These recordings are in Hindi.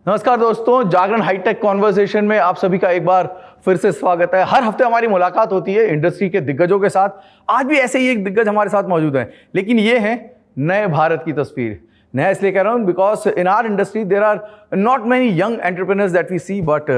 नमस्कार दोस्तों, जागरण हाईटेक कॉन्वर्सेशन में आप सभी का एक बार फिर से स्वागत है। हर हफ्ते हमारी मुलाकात होती है इंडस्ट्री के दिग्गजों के साथ। आज भी ऐसे ही एक दिग्गज हमारे साथ मौजूद हैं, लेकिन ये है नए भारत की तस्वीर। नया इसलिए कह रहा हूँ because in our industry there are not many young entrepreneurs that we see, but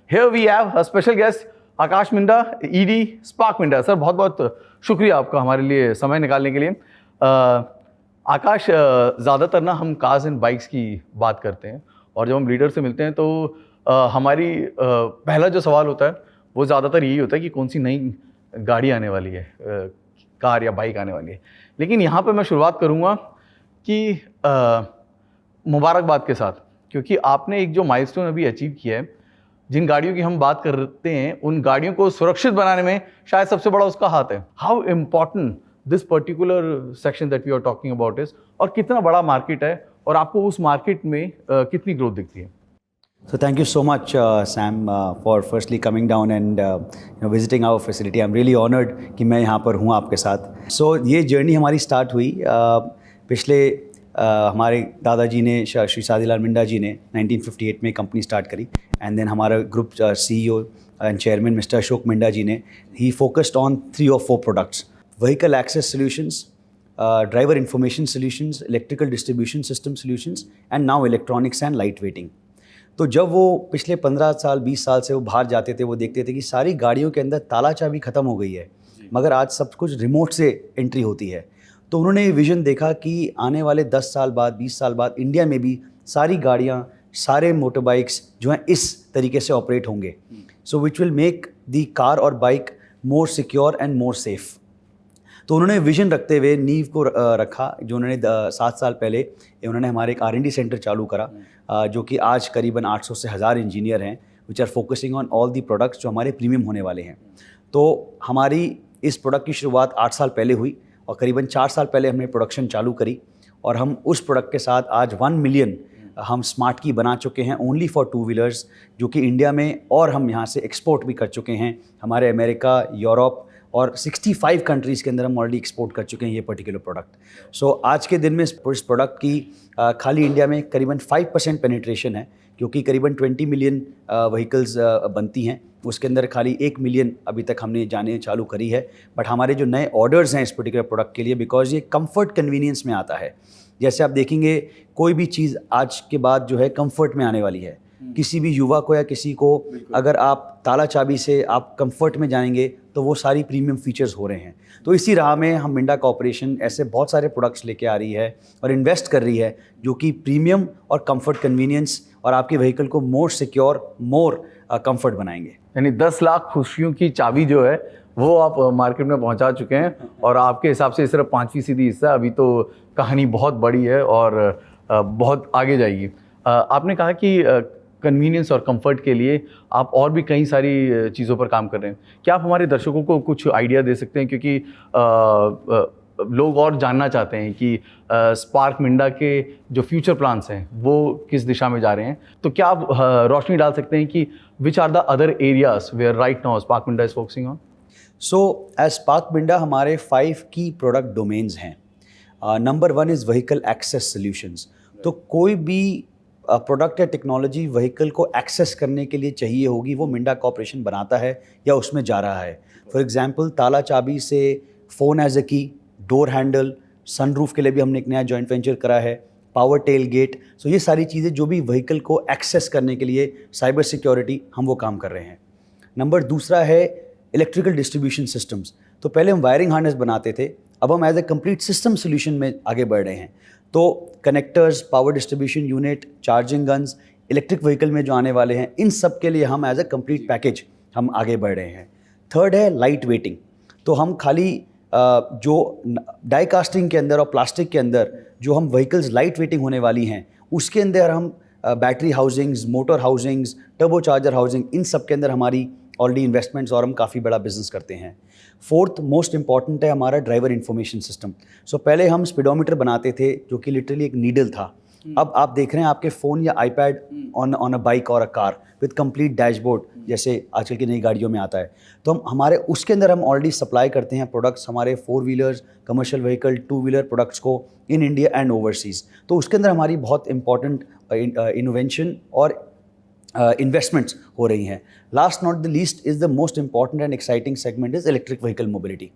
here we have a special guest Akash Minda, ED Spark Minda. Sir बहुत बहुत शुक्रिया आपका हमारे लिए समय निकालने के लिए। आकाश, ज़्यादातर ना हम कार्स एंड बाइक्स की बात करते हैं और जब हम लीडर से मिलते हैं तो हमारी पहला जो सवाल होता है वो ज़्यादातर यही होता है कि कौन सी नई गाड़ी आने वाली है, कार या बाइक आने वाली है। लेकिन यहाँ पे मैं शुरुआत करूँगा कि मुबारकबाद के साथ, क्योंकि आपने एक जो माइलस्टोन अभी अचीव किया है। जिन गाड़ियों की हम बात करते हैं उन गाड़ियों को सुरक्षित बनाने में शायद सबसे बड़ा उसका हाथ है। How important this particular section that we are talking about is, और कितना बड़ा मार्केट है और आपको उस मार्केट में कितनी ग्रोथ दिखती है? So thank you so much, Sam, for firstly coming down and visiting our facility. I'm really honored कि मैं यहाँ पर हूँ आपके साथ। So ये जर्नी हमारी स्टार्ट हुई पिछले हमारे दादाजी ने, श्री शादीलाल मिंडा जी ने 1958 में कंपनी स्टार्ट करी। एंड देन हमारा group CEO and chairman mister Ashok Minda ji ने ही focused on 3 or 4 products: vehicle access solutions, driver information solutions, electrical distribution system solutions and now electronics and light weighting. तो जब वो पिछले 15 साल 20 साल से वो बाहर जाते थे, वो देखते थे कि सारी गाड़ियों के अंदर ताला चाबी ख़त्म हो गई है, मगर आज सब कुछ रिमोट से एंट्री होती है। तो उन्होंने ये विज़न देखा कि आने वाले 10 साल बाद, 20 साल बाद इंडिया में भी सारी गाड़ियाँ, सारे मोटर बाइक्स जो हैं इस तरीके से ऑपरेट होंगे। So which will make the car और bike more secure and more safe. तो उन्होंने विजन रखते हुए नींव को रखा, जो उन्होंने 7 साल पहले उन्होंने हमारे एक R&D सेंटर चालू करा, जो कि आज करीबन 800 से 1000 इंजीनियर हैं, which are focusing on all the products जो हमारे प्रीमियम होने वाले हैं। तो हमारी इस प्रोडक्ट की शुरुआत 8 साल पहले हुई और करीबन 4 साल पहले हमने प्रोडक्शन चालू करी और हम उस प्रोडक्ट के साथ आज 1 मिलियन हम स्मार्ट की बना चुके हैं ओनली फॉर 2 व्हीलर्स, जो कि इंडिया में, और हम यहाँ से एक्सपोर्ट भी कर चुके हैं हमारे अमेरिका, यूरोप और 65 कंट्रीज़ के अंदर हम ऑलरेडी एक्सपोर्ट कर चुके हैं ये पर्टिकुलर प्रोडक्ट। सो आज के दिन में इस प्रोडक्ट की खाली इंडिया में करीबन 5% पेनिट्रेशन है, क्योंकि करीबन 20 मिलियन व्हीकल्स बनती हैं, उसके अंदर खाली 1 मिलियन अभी तक हमने जाने चालू करी है। बट हमारे जो नए ऑर्डर्स हैं इस पर्टिकुलर प्रोडक्ट के लिए, बिकॉज ये कंफर्ट कन्वीनियंस में आता है। जैसे आप देखेंगे कोई भी चीज़ आज के बाद जो है कंफर्ट में आने वाली है। किसी भी युवा को या किसी को अगर आप ताला चाबी से आप कंफर्ट में जाएंगे तो वो सारी प्रीमियम फीचर्स हो रहे हैं। तो इसी राह में हम मिंडा कॉर्पोरेशन ऐसे बहुत सारे प्रोडक्ट्स लेके आ रही है और इन्वेस्ट कर रही है, जो कि प्रीमियम और कंफर्ट कन्वीनियंस और आपके व्हीकल को मोर सिक्योर, मोर कंफर्ट बनाएंगे। यानी 10 लाख खुशियों की चाबी जो है वो आप मार्केट में पहुंचा चुके हैं, और आपके हिसाब से सिर्फ 5% हिस्सा, अभी तो कहानी बहुत बड़ी है और बहुत आगे जाएगी। आपने कहा कि कन्वीनियंस और कंफर्ट के लिए आप और भी कई सारी चीज़ों पर काम कर रहे हैं। क्या आप हमारे दर्शकों को कुछ आइडिया दे सकते हैं, क्योंकि लोग और जानना चाहते हैं कि स्पार्क मिंडा के जो फ्यूचर प्लान्स हैं वो किस दिशा में जा रहे हैं। तो क्या आप रोशनी डाल सकते हैं कि which are the other areas where right now Spark Minda is focusing on? So as Spark Minda हमारे 5 की प्रोडक्ट डोमेन्स हैं। Number 1 is vehicle access solutions. तो कोई भी प्रोडक्ट या टेक्नोलॉजी व्हीकल को एक्सेस करने के लिए चाहिए होगी, वो मिंडा कॉर्पोरेशन बनाता है या उसमें जा रहा है। फॉर एग्जांपल ताला चाबी से फ़ोन एज अ की, डोर हैंडल, सनरूफ के लिए भी हमने एक नया जॉइंट वेंचर करा है, पावर टेल गेट। सो ये सारी चीज़ें जो भी व्हीकल को एक्सेस करने के लिए साइबर सिक्योरिटी, हम वो काम कर रहे हैं। नंबर 2 है इलेक्ट्रिकल डिस्ट्रीब्यूशन सिस्टम्स। तो पहले हम वायरिंग हार्नेस बनाते थे, अब हम as a complete system solution में आगे बढ़ रहे हैं। तो connectors, power distribution unit, charging guns, electric vehicle में जो आने वाले हैं, इन सब के लिए हम एज ए कंप्लीट पैकेज हम आगे बढ़ रहे हैं। 3 है लाइट वेटिंग। तो हम खाली जो डाई कास्टिंग के अंदर और प्लास्टिक के अंदर जो हम व्हीकल्स लाइट वेटिंग होने वाली हैं, उसके अंदर हम battery housings, motor housings, turbo charger housing, इन सब के अंदर हमारी ऑलरेडी इन्वेस्टमेंट्स और हम काफ़ी बड़ा बिजनेस करते हैं। 4th मोस्ट इंपॉर्टेंट है हमारा ड्राइवर इन्फॉर्मेशन सिस्टम। सो पहले हम स्पीडोमीटर बनाते थे, जो कि लिटरली एक नीडल था। अब आप देख रहे हैं आपके फ़ोन या आईपैड ऑन अ बाइक और a car with complete dashboard, जैसे आजकल की नई गाड़ियों में आता है। तो हम हमारे उसके अंदर हम ऑलरेडी सप्लाई करते हैं प्रोडक्ट्स, हमारे 4 wheelers, commercial vehicle, 2 wheeler products को इन इंडिया एंड ओवरसीज़। तो उसके अंदर हमारी बहुत इंपॉर्टेंट इनोवेशन और इन्वेस्टमेंट्स हो रही हैं. Last not the least is the most important and exciting segment is electric vehicle mobility.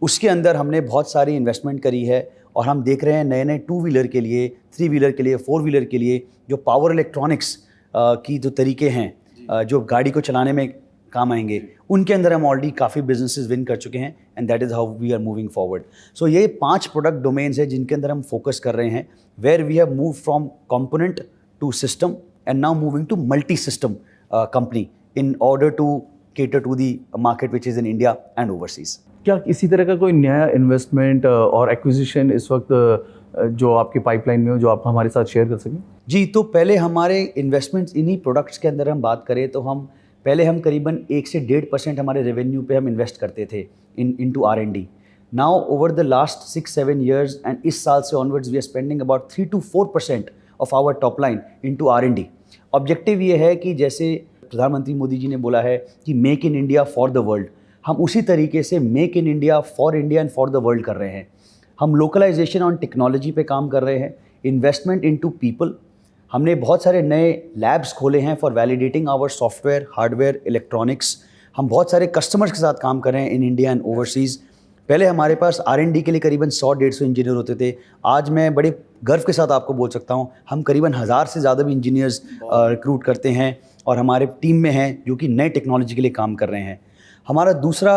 उसके अंदर हमने बहुत सारी इन्वेस्टमेंट करी है और हम देख रहे हैं नए नए 2 व्हीलर के लिए, 3 व्हीलर के लिए, 4 व्हीलर के लिए जो पावर इलेक्ट्रॉनिक्स की जो तरीके हैं जो गाड़ी को चलाने में काम आएंगे, उनके अंदर हम ऑलरेडी काफ़ी बिजनेसेस विन कर चुके हैं and that is how we are moving forward. So ये 5 प्रोडक्ट डोमेन्स हैं जिनके अंदर हम फोकस कर रहे हैं, where we have move from component to system and now moving to multi system company in order to cater to the market which is in India and overseas. क्या इसी तरह का कोई नया इन्वेस्टमेंट और एक्विजिशन इस वक्त जो आपकी पाइपलाइन में हो, जो आप हमारे साथ शेयर कर सकें? जी, तो पहले हमारे इन्वेस्टमेंट्स इन्हीं प्रोडक्ट्स के अंदर हम बात करें तो हम करीबन 1 से 1.5% हमारे रेवेन्यू पे हम इन्वेस्ट करते थे into R&D. Now over the last 6-7 years and इस साल से onwards we are spending about 3 to 4% of our top line into R&D. Objective ये है कि जैसे प्रधानमंत्री मोदी जी ने बोला है कि make in India for the world, हम उसी तरीके से make in India for India and for the world कर रहे हैं. हम लोकलाइजेशन ऑन टेक्नोलॉजी पे काम कर रहे हैं, इन्वेस्टमेंट इनटू पीपल. हमने बहुत सारे नए लैब्स खोले हैं for validating our software, hardware, electronics. हम बहुत सारे कस्टमर्स के साथ काम कर रहे हैं इन इंडिया एंड ओवरसीज़. पहले हमारे पास R&D के लिए करीबन 100-150 इंजीनियर होते थे. आज मैं बड़े गर्व के साथ आपको बोल सकता हूँ हम करीबन 1000 से ज़्यादा भी इंजीनियर्स रिक्रूट करते हैं और हमारे टीम में हैं जो कि नए टेक्नोलॉजी के लिए काम कर रहे हैं. हमारा दूसरा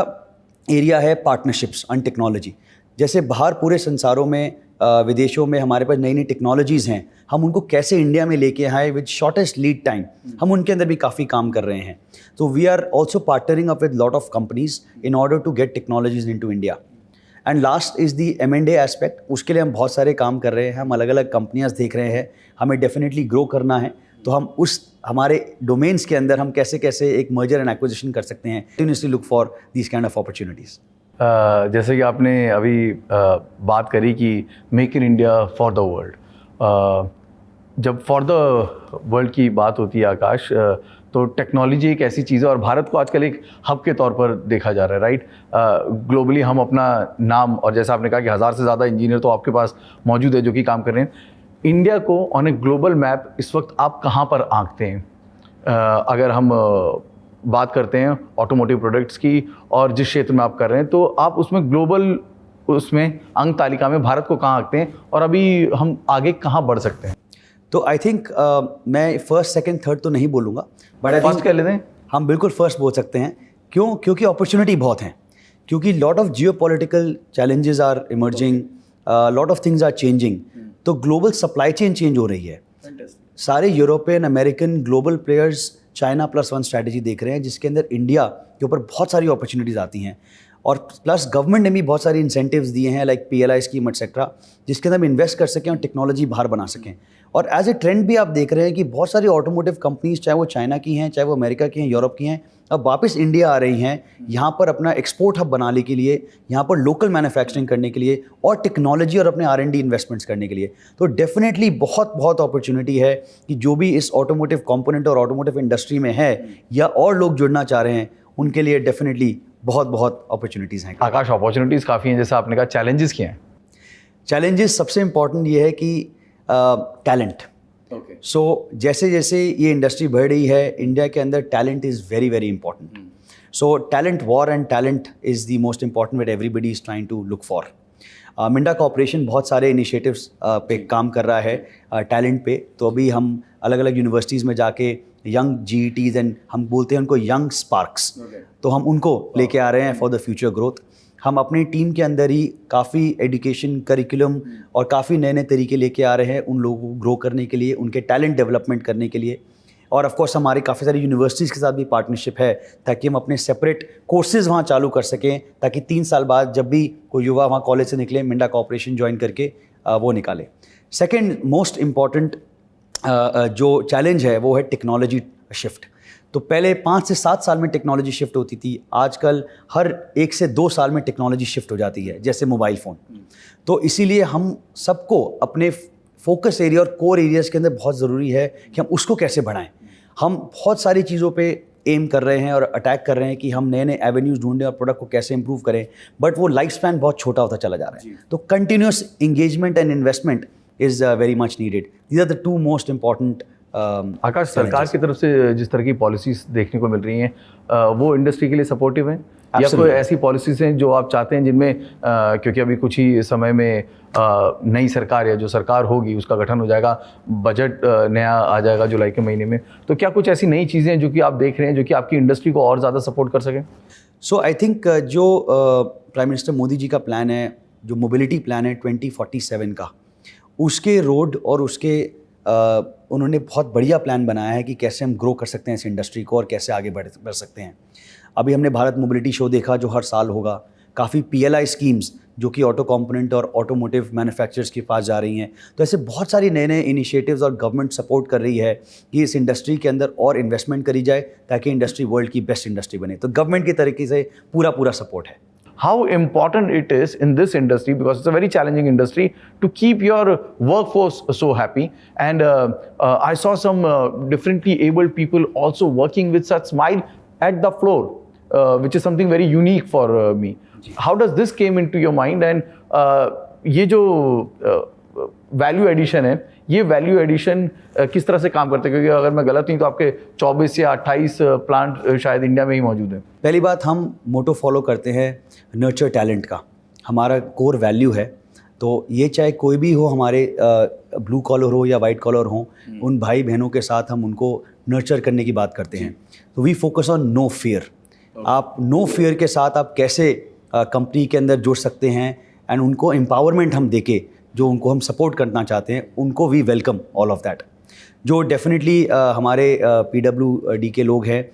एरिया है पार्टनरशिप्स ऑन टेक्नोलॉजी. जैसे बाहर पूरे संसारों में विदेशों में हमारे पास नई नई टेक्नोलॉजीज़ हैं, हम उनको कैसे इंडिया में लेके आए विद शॉर्टेस्ट लीड टाइम, हम उनके अंदर भी काफ़ी काम कर रहे हैं. तो we are also partnering up with lot of companies in order to get technologies into India. And last is the M&A aspect. उसके लिए हम बहुत सारे काम कर रहे हैं, हम अलग अलग कंपनियाँ देख रहे हैं, हमें डेफिनेटली ग्रो करना है. तो हम उस हमारे डोमेन्स के अंदर हम कैसे कैसे एक मर्जर एंड एक्विजिशन कर सकते हैं, continuously look for these kind of opportunities. जैसे कि आपने अभी बात करी कि make in India for the world, जब फॉर द वर्ल्ड की बात होती है आकाश, तो टेक्नोलॉजी एक ऐसी चीज़ है और भारत को आजकल एक हब के तौर पर देखा जा रहा है, राइट? ग्लोबली हम अपना नाम, और जैसा आपने कहा कि 1000 से ज़्यादा इंजीनियर तो आपके पास मौजूद है जो कि काम कर रहे हैं. इंडिया को ऑन ए ग्लोबल मैप इस वक्त आप कहाँ पर आंकते हैं? अगर हम बात करते हैं ऑटोमोटिव प्रोडक्ट्स की और जिस क्षेत्र में आप कर रहे हैं, तो आप उसमें ग्लोबल उसमें अंक तालिका में भारत को कहाँ आंकते हैं और अभी हम आगे कहाँ बढ़ सकते हैं? तो आई थिंक मैं फर्स्ट, सेकंड, थर्ड तो नहीं बोलूँगा, बट फर्स्ट कह लेते हैं. हम बिल्कुल फर्स्ट बोल सकते हैं. क्यों? क्योंकि अपॉर्चुनिटी बहुत हैं, क्योंकि lot of geopolitical challenges are emerging, lot of things are changing. तो ग्लोबल सप्लाई चेन चेंज हो रही है. सारे European, American, global players China +1 strategy देख रहे हैं जिसके अंदर इंडिया के ऊपर बहुत सारी अपॉर्चुनिटीज़ आती हैं. और प्लस गवर्नमेंट ने भी बहुत सारी इंसेंटिव्स दिए हैं लाइक PLI स्कीम एटसेट्रा, जिसके अंदर हम इन्वेस्ट कर सकें और टेक्नोलॉजी बाहर बना सकें. और एज ए ट्रेंड भी आप देख रहे हैं कि बहुत सारी ऑटोमोटिव कंपनीज, चाहे वो चाइना की हैं, चाहे वो अमेरिका की हैं, यूरोप की हैं, अब वापस इंडिया आ रही हैं यहाँ पर अपना एक्सपोर्ट हब बनाने के लिए, यहाँ पर लोकल मैन्युफैक्चरिंग करने के लिए और टेक्नोलॉजी और अपने R&D इन्वेस्टमेंट्स करने के लिए. तो डेफिनेटली बहुत बहुत अपॉर्चुनिटी है कि जो भी इस ऑटोमोटिव कंपोनेंट और ऑटोमोटिव इंडस्ट्री में है या और लोग जुड़ना चाह रहे हैं, उनके लिए डेफिनेटली बहुत बहुत अपॉर्चुनिटीज़ हैं. आकाश, अपॉर्चुनिटीज़ काफ़ी हैं, जैसे आपने कहा. चैलेंजेस क्या हैं? चैलेंजेस सबसे इम्पॉर्टेंट ये है कि टैलेंट. सो जैसे जैसे ये इंडस्ट्री बढ़ रही है, इंडिया के अंदर talent is very very important. So talent war and talent is the most important what everybody is trying to look for. Minda corporation बहुत सारे इनिशिएटिव्स पे काम कर रहा है टैलेंट पे. तो अभी हम अलग अलग यूनिवर्सिटीज़ में जाके यंग GETs एंड हम बोलते हैं उनको यंग स्पार्क्स, तो हम उनको लेके आ रहे हैं फॉर द फ्यूचर ग्रोथ. हम अपनी टीम के अंदर ही काफ़ी एजुकेशन करिकुलम और काफ़ी नए नए तरीके लेके आ रहे हैं उन लोगों को ग्रो करने के लिए, उनके टैलेंट डेवलपमेंट करने के लिए. और ऑफ कोर्स हमारे काफ़ी सारी यूनिवर्सिटीज़ के साथ भी पार्टनरशिप है ताकि हम अपने सेपरेट कोर्सेज़ वहाँ चालू कर सकें, ताकि 3 साल बाद जब भी कोई युवा वहाँ कॉलेज से निकले, मिंडा कॉर्पोरेशन ज्वाइन करके वो निकाले. सेकेंड मोस्ट इम्पॉर्टेंट जो चैलेंज है वो है टेक्नोलॉजी शिफ्ट. तो पहले 5 से 7 साल में टेक्नोलॉजी शिफ्ट होती थी, आजकल हर 1 से 2 साल में टेक्नोलॉजी शिफ्ट हो जाती है, जैसे मोबाइल फ़ोन. तो इसीलिए हम सबको अपने फोकस एरिया और कोर एरियाज़ के अंदर बहुत ज़रूरी है कि हम उसको कैसे बढ़ाएं. हम बहुत सारी चीज़ों पे एम कर रहे हैं और अटैक कर रहे हैं कि हम नए नए एवेन्यूज़ ढूंढें और प्रोडक्ट को कैसे इंप्रूव करें, बट वो लाइफ स्पैन बहुत छोटा होता चला जा रहा है. तो continuous engagement and investment is very much needed. These are the two most important आकाश, सरकार की तरफ से जिस तरह की पॉलिसीज देखने को मिल रही हैं वो इंडस्ट्री के लिए सपोर्टिव हैं या कोई ऐसी पॉलिसीज हैं जो आप चाहते हैं जिनमें क्योंकि अभी कुछ ही समय में नई सरकार या जो सरकार होगी उसका गठन हो जाएगा, बजट नया आ जाएगा जुलाई के महीने में, तो क्या कुछ ऐसी नई चीज़ें हैं जो कि आप देख रहे हैं जो कि आपकी इंडस्ट्री को और ज़्यादा सपोर्ट कर सकें? सो आई थिंक जो प्राइम मिनिस्टर मोदी जी का प्लान है, जो मोबिलिटी प्लान है 2047 का, उसके रोड और उसके उन्होंने बहुत बढ़िया प्लान बनाया है कि कैसे हम ग्रो कर सकते हैं इस इंडस्ट्री को और कैसे आगे बढ़ सकते हैं। अभी हमने भारत मोबिलिटी शो देखा जो हर साल होगा, काफ़ी PLI स्कीम्स जो कि ऑटो कंपोनेंट और ऑटोमोटिव मैन्युफैक्चरर्स के पास जा रही हैं। तो ऐसे बहुत सारी नए नए इनिशिएटिव्स और गवर्नमेंट सपोर्ट कर रही है कि इस इंडस्ट्री के अंदर और इन्वेस्टमेंट करी जाए ताकि इंडस्ट्री वर्ल्ड की बेस्ट इंडस्ट्री बने। तो गवर्नमेंट के तरीके से पूरा सपोर्ट है। How important it is in this industry, because it's a very challenging industry, to keep your workforce so happy. And I saw some differently abled people also working with such smile at the floor, which is something very unique for me. How does this came into your mind? And ये जो वैल्यू एडिशन है, ये वैल्यू एडिशन किस तरह से काम करते हैं? क्योंकि अगर मैं गलत नहीं तो आपके 24 या 28 प्लांट शायद इंडिया में ही मौजूद हैं। पहली बात, हम मोटो फॉलो करते हैं नर्चर टैलेंट का, हमारा कोर वैल्यू है। तो ये चाहे कोई भी हो, हमारे ब्लू कॉलर हो या वाइट कॉलर हो, उन भाई बहनों के साथ हम उनको नर्चर करने की बात करते हैं। तो we focus on no fear. आप नो फियर के साथ आप कैसे कंपनी के अंदर जुड़ सकते हैं एंड उनको एम्पावरमेंट हम देके जो उनको हम सपोर्ट करना चाहते हैं उनको we welcome all of that. जो डेफिनेटली हमारे PWD के लोग हैं,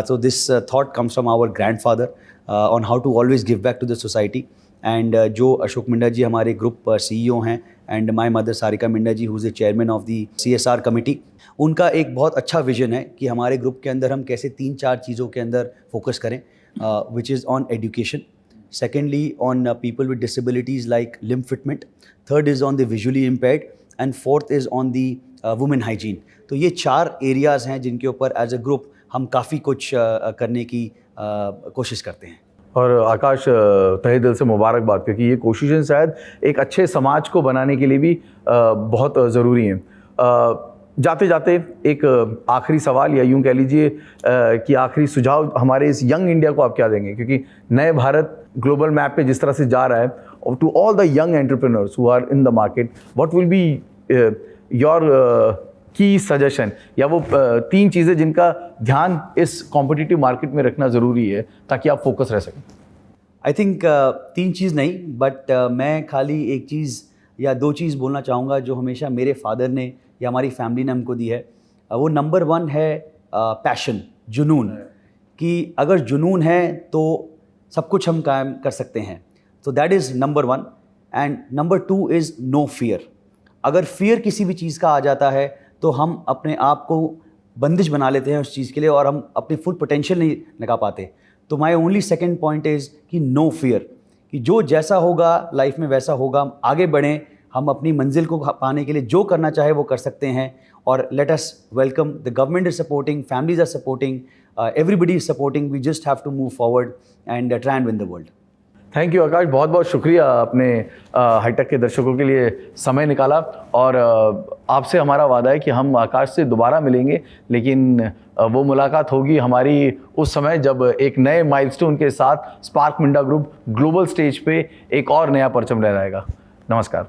so this thought comes from our grandfather on how to always give back to the society. And जो अशोक मिंडा जी हमारे ग्रुप CEO हैं, and my mother Sarika Minda ji who is the chairman of the CSR committee, उनका एक बहुत अच्छा विजन है कि हमारे ग्रुप के अंदर हम कैसे 3-4 चीज़ों के अंदर फोकस करें, which is on education, secondly on people with disabilities like limb fitment, third is on the visually impaired, and fourth is on the women hygiene. तो ये 4 एरियाज़ हैं जिनके ऊपर एज अ ग्रुप हम काफ़ी कुछ करने की कोशिश करते हैं। और आकाश, तहे दिल से मुबारकबाद, क्योंकि ये कोशिशें शायद एक अच्छे समाज को बनाने के लिए भी बहुत ज़रूरी हैं। जाते जाते एक आखिरी सवाल या यूं कह लीजिए कि आखिरी सुझाव हमारे इस यंग इंडिया को आप क्या देंगे? क्योंकि नए भारत ग्लोबल मैप पे जिस तरह से जा रहा है, और to all the young entrepreneurs who are in the market, what will be your key suggestion, या वो 3 चीज़ें जिनका ध्यान इस कॉम्पिटिटिव मार्केट में रखना ज़रूरी है ताकि आप फोकस रह सकें? आई थिंक 3 चीज़ नहीं, बट मैं खाली एक चीज़ या 2 चीज़ बोलना चाहूँगा जो हमेशा मेरे फादर ने या हमारी फैमिली ने हमको दी है। वो नंबर 1 है पैशन, जुनून, कि अगर जुनून है तो सब कुछ हम कायम कर सकते हैं। तो that is number 1। And number 2 is no fear. अगर फियर किसी भी चीज़ का आ जाता है तो हम अपने आप को बंदिश बना लेते हैं उस चीज़ के लिए और हम अपनी फुल पोटेंशियल नहीं लगा पाते। तो my only second point is कि नो फियर, कि जो जैसा होगा लाइफ में वैसा होगा, हम आगे बढ़ें, हम अपनी मंजिल को पाने के लिए जो करना चाहे वो कर सकते हैं। और let us welcome, the government is supporting, families are supporting, everybody is supporting, we just have to move forward and try and win the world. Thank you Akash, बहुत बहुत शुक्रिया आपने हाईटेक के दर्शकों के लिए समय निकाला। और आपसे हमारा वादा है कि हम आकाश से दोबारा मिलेंगे, लेकिन वो मुलाकात होगी हमारी उस समय जब एक नए माइलस्टोन के साथ spark Minda group global stage पे एक और नया परचम लहराएगा। नमस्कार।